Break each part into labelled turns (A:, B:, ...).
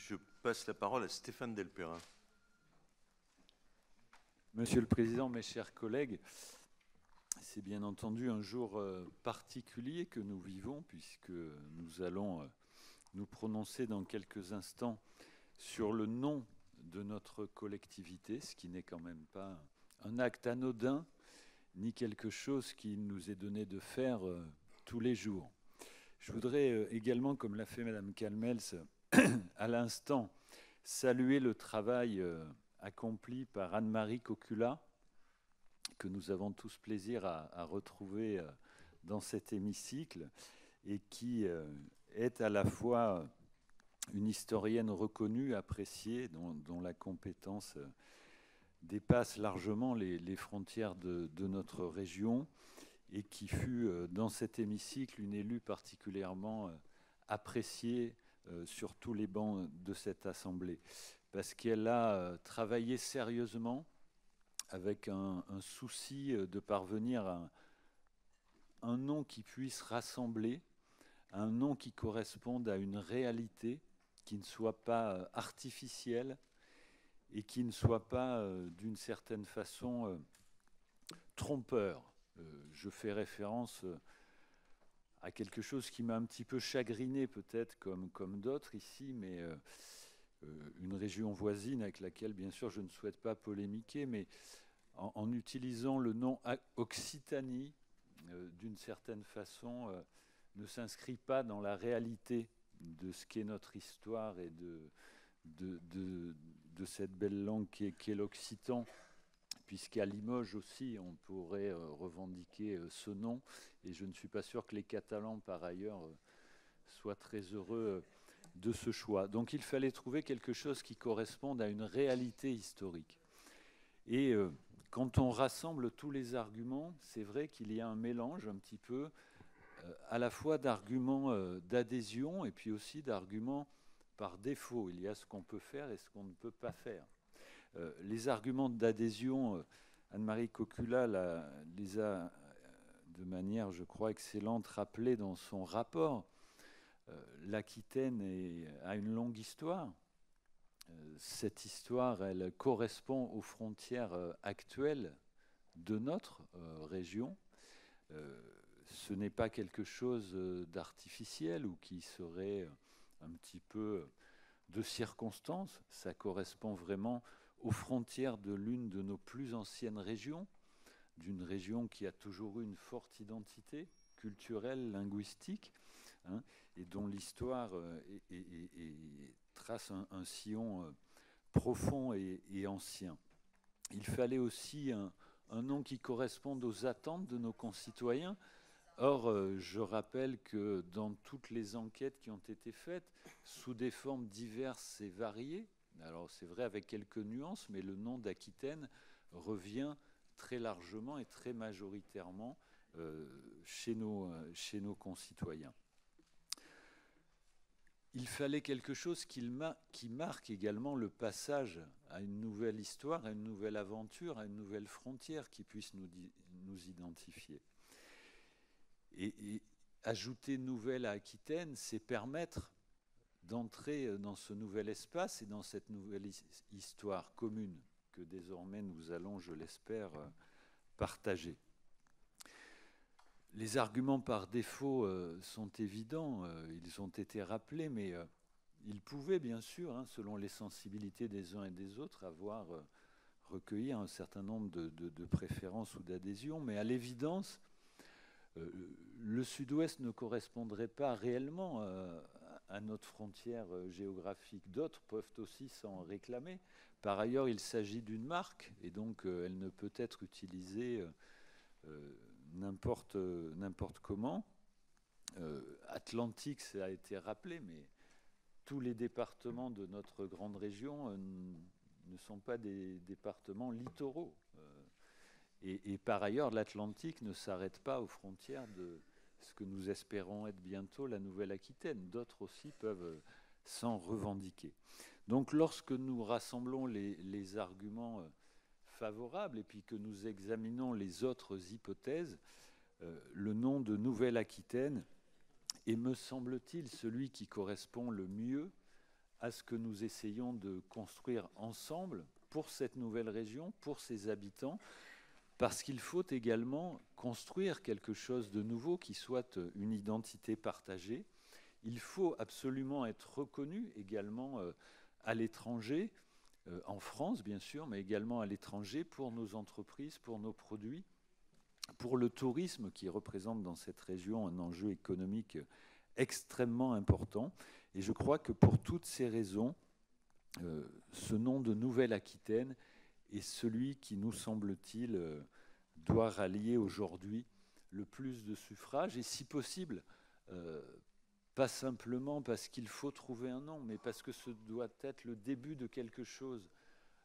A: Je passe la parole à Stéphane Delperrin.
B: Monsieur le Président, mes chers collègues, c'est bien entendu un jour particulier que nous vivons, puisque nous allons nous prononcer dans quelques instants sur le nom de notre collectivité, ce qui n'est quand même pas un acte anodin, ni quelque chose qui nous est donné de faire tous les jours. Je voudrais également, comme l'a fait Madame Calmels à l'instant, saluer le travail accompli par Anne-Marie Cocula, que nous avons tous plaisir à retrouver dans cet hémicycle, et qui est à la fois une historienne reconnue, appréciée, dont la compétence dépasse largement les frontières de notre région, et qui fut dans cet hémicycle une élue particulièrement appréciée sur tous les bancs de cette assemblée, parce qu'elle a travaillé sérieusement avec un souci de parvenir à un nom qui puisse rassembler, un nom qui corresponde à une réalité, qui ne soit pas artificielle et qui ne soit pas d'une certaine façon trompeur. Je fais référence à quelque chose qui m'a un petit peu chagriné peut-être comme d'autres ici, mais une région voisine avec laquelle bien sûr je ne souhaite pas polémiquer, mais en utilisant le nom Occitanie, d'une certaine façon, ne s'inscrit pas dans la réalité de ce qu'est notre histoire et de cette belle langue qu'est l'occitan, puisqu'à Limoges aussi, on pourrait revendiquer ce nom, et je ne suis pas sûr que les Catalans, par ailleurs, soient très heureux de ce choix. Donc il fallait trouver quelque chose qui corresponde à une réalité historique. Et quand on rassemble tous les arguments, c'est vrai qu'il y a un mélange un petit peu, à la fois d'arguments d'adhésion et puis aussi d'arguments par défaut. Il y a ce qu'on peut faire et ce qu'on ne peut pas faire. Les arguments d'adhésion, Anne-Marie Cocula les a de manière, je crois, excellente rappelés dans son rapport. L'Aquitaine a une longue histoire. Cette histoire, elle correspond aux frontières actuelles de notre région. Ce n'est pas quelque chose d'artificiel ou qui serait un petit peu de circonstance. Ça correspond vraiment aux frontières de l'une de nos plus anciennes régions, d'une région qui a toujours eu une forte identité culturelle, linguistique, hein, et dont l'histoire trace un sillon profond et ancien. Il fallait aussi un nom qui corresponde aux attentes de nos concitoyens. Or, je rappelle que dans toutes les enquêtes qui ont été faites, sous des formes diverses et variées, alors c'est vrai avec quelques nuances, mais le nom d'Aquitaine revient très largement et très majoritairement chez nos concitoyens. Il fallait quelque chose qui marque également le passage à une nouvelle histoire, à une nouvelle aventure, à une nouvelle frontière qui puisse nous identifier. Et ajouter nouvelle à Aquitaine, c'est permettre d'entrer dans ce nouvel espace et dans cette nouvelle histoire commune que désormais nous allons, je l'espère, partager. Les arguments par défaut sont évidents, ils ont été rappelés, mais ils pouvaient bien sûr, hein, selon les sensibilités des uns et des autres, avoir recueilli un certain nombre de préférences ou d'adhésions, mais à l'évidence, le sud-ouest ne correspondrait pas réellement à notre frontière géographique. D'autres peuvent aussi s'en réclamer. Par ailleurs, il s'agit d'une marque, et donc elle ne peut être utilisée n'importe comment. Atlantique, ça a été rappelé, mais tous les départements de notre grande région ne sont pas des départements littoraux. Et par ailleurs, l'Atlantique ne s'arrête pas aux frontières de ce que nous espérons être bientôt la Nouvelle-Aquitaine. D'autres aussi peuvent s'en revendiquer. Donc lorsque nous rassemblons les arguments favorables et puis que nous examinons les autres hypothèses, le nom de Nouvelle-Aquitaine est, me semble-t-il, celui qui correspond le mieux à ce que nous essayons de construire ensemble pour cette nouvelle région, pour ses habitants, parce qu'il faut également construire quelque chose de nouveau qui soit une identité partagée. Il faut absolument être reconnu également à l'étranger, en France bien sûr, mais également à l'étranger pour nos entreprises, pour nos produits, pour le tourisme qui représente dans cette région un enjeu économique extrêmement important. Et je crois que pour toutes ces raisons, ce nom de Nouvelle-Aquitaine est celui qui, nous semble-t-il, doit rallier aujourd'hui le plus de suffrages, et si possible, pas simplement parce qu'il faut trouver un nom, mais parce que ce doit être le début de quelque chose,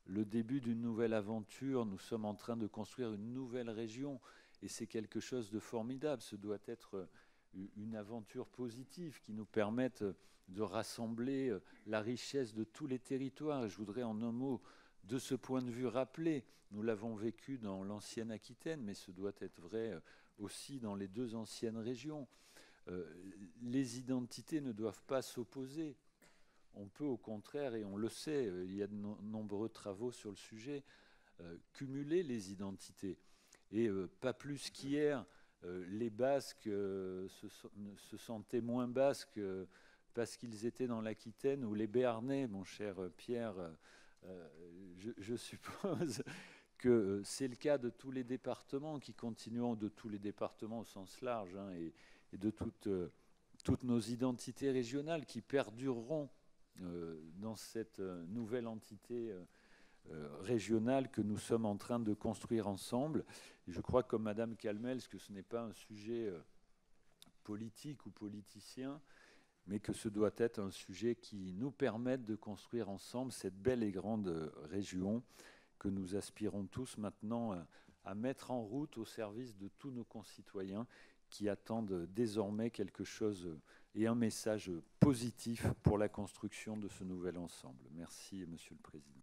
B: le début d'une nouvelle aventure. Nous sommes en train de construire une nouvelle région, et c'est quelque chose de formidable. Ce doit être une aventure positive qui nous permette de rassembler la richesse de tous les territoires. Je voudrais en un mot, de ce point de vue, rappeler, nous l'avons vécu dans l'ancienne Aquitaine, mais ce doit être vrai aussi dans les deux anciennes régions. Les identités ne doivent pas s'opposer. On peut au contraire, et on le sait, il y a de nombreux travaux sur le sujet, cumuler les identités. Et pas plus qu'hier, les Basques se sentaient moins basques parce qu'ils étaient dans l'Aquitaine, ou les Béarnais, mon cher Pierre, je suppose que c'est le cas de tous les départements qui continueront, de tous les départements au sens large, hein, et de toutes nos identités régionales qui perdureront dans cette nouvelle entité régionale que nous sommes en train de construire ensemble. Et je crois, comme Madame Calmels, que ce n'est pas un sujet politique ou politicien, mais que ce doit être un sujet qui nous permette de construire ensemble cette belle et grande région que nous aspirons tous maintenant à mettre en route au service de tous nos concitoyens qui attendent désormais quelque chose et un message positif pour la construction de ce nouvel ensemble. Merci, Monsieur le Président.